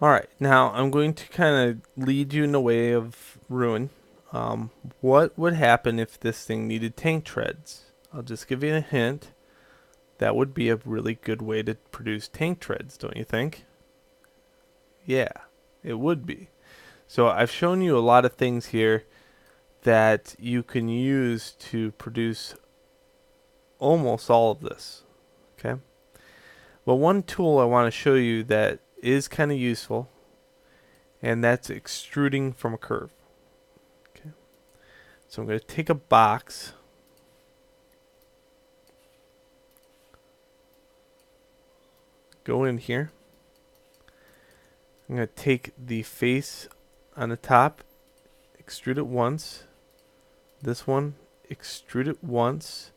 Alright, now I'm going to kind of lead you in the way of ruin. What would happen if this thing needed tank treads? I'll just give you a hint. That would be a really good way to produce tank treads, don't you think? Yeah, it would be. So I've shown you a lot of things here that you can use to produce almost all of this. Okay. Well, one tool I want to show you that is kind of useful, and that's extruding from a curve. Okay. So I'm going to take a box, go in here. I'm going to take the face on the top, extrude it once. This one, extrude it once.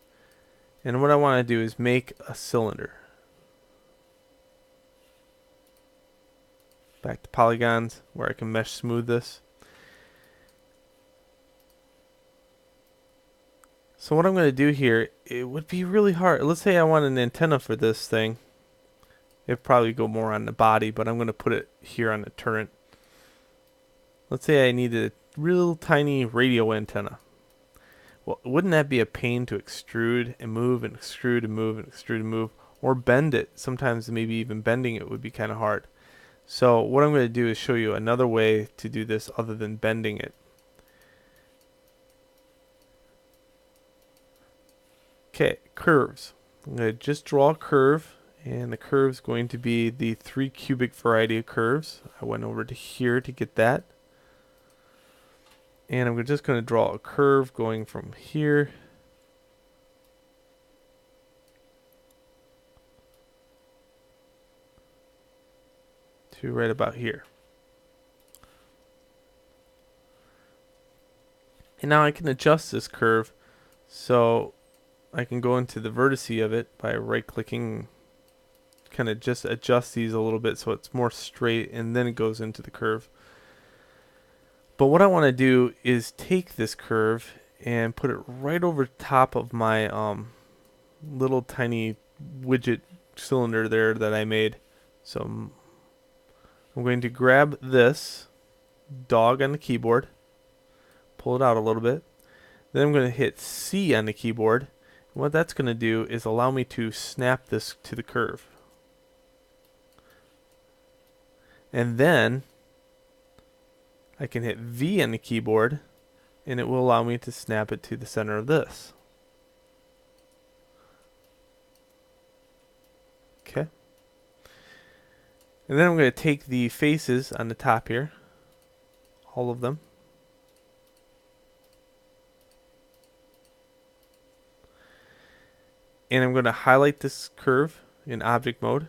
And what I want to do is make a cylinder. Back to polygons where I can mesh smooth this. So what I'm going to do here, it would be really hard. Let's say I want an antenna for this thing. It'd probably go more on the body, but I'm going to put it here on the turret. Let's say I needed a real tiny radio antenna. Well, wouldn't that be a pain to extrude and move and extrude and move and extrude and move, or bend it? Sometimes maybe even bending it would be kind of hard. So what I'm going to do is show you another way to do this other than bending it. Okay, curves. I'm going to just draw a curve, and the curve is going to be the 3 cubic variety of curves. I went over to here to get that. And I'm just going to draw a curve going from here to right about here. And now I can adjust this curve so I can go into the vertice of it by right clicking, kind of just adjust these a little bit so it's more straight, and then it goes into the curve. But what I want to do is take this curve and put it right over top of my little tiny widget cylinder there that I made. So I'm going to grab this dog on the keyboard, pull it out a little bit. Then I'm going to hit C on the keyboard. And what that's going to do is allow me to snap this to the curve. And then I can hit V on the keyboard, and it will allow me to snap it to the center of this. Okay. And then I'm going to take the faces on the top here, all of them. And I'm going to highlight this curve in object mode.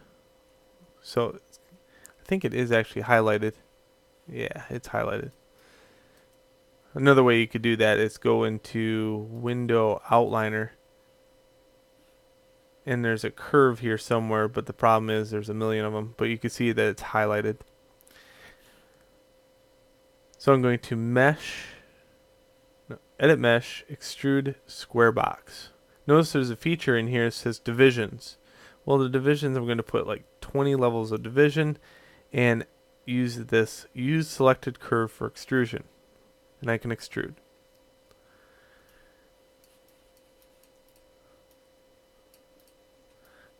So I think it is actually highlighted. Yeah, it's highlighted. Another way you could do that is go into Window Outliner. And there's a curve here somewhere, but the problem is there's a million of them. But you can see that it's highlighted. So I'm going to edit mesh, extrude square box. Notice there's a feature in here that says divisions. Well, the divisions, I'm going to put like 20 levels of division and use selected curve for extrusion. And I can extrude.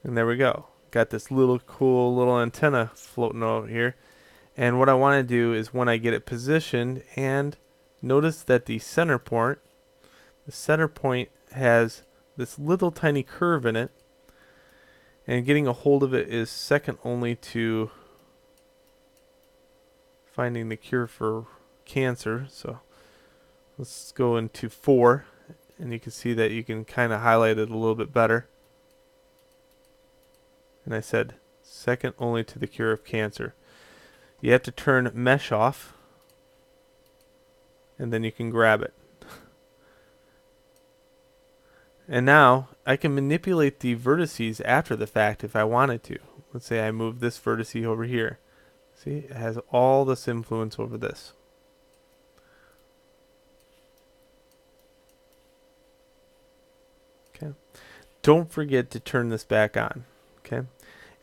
And there we go. Got this little cool little antenna floating over here. And what I want to do is when I get it positioned, and notice that the center point has this little tiny curve in it, and getting a hold of it is second only to finding the cure for cancer. So let's go into 4, and you can see that you can kind of highlight it a little bit better. And I said second only to the cure of cancer. You have to turn mesh off, and then you can grab it. And now I can manipulate the vertices after the fact if I wanted to. Let's say I move this vertice over here. See, it has all this influence over this. Okay. Don't forget to turn this back on. Okay.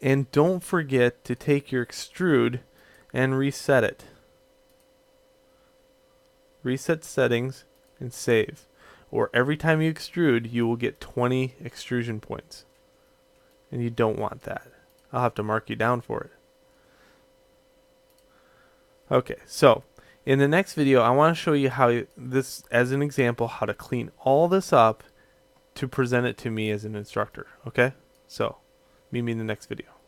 And don't forget to take your extrude and reset it. Reset settings and save. Or every time you extrude, you will get 20 extrusion points. And you don't want that. I'll have to mark you down for it. Okay, so in the next video, I want to show you how this, as an example, how to clean all this up to present it to me as an instructor. Okay, so meet me in the next video.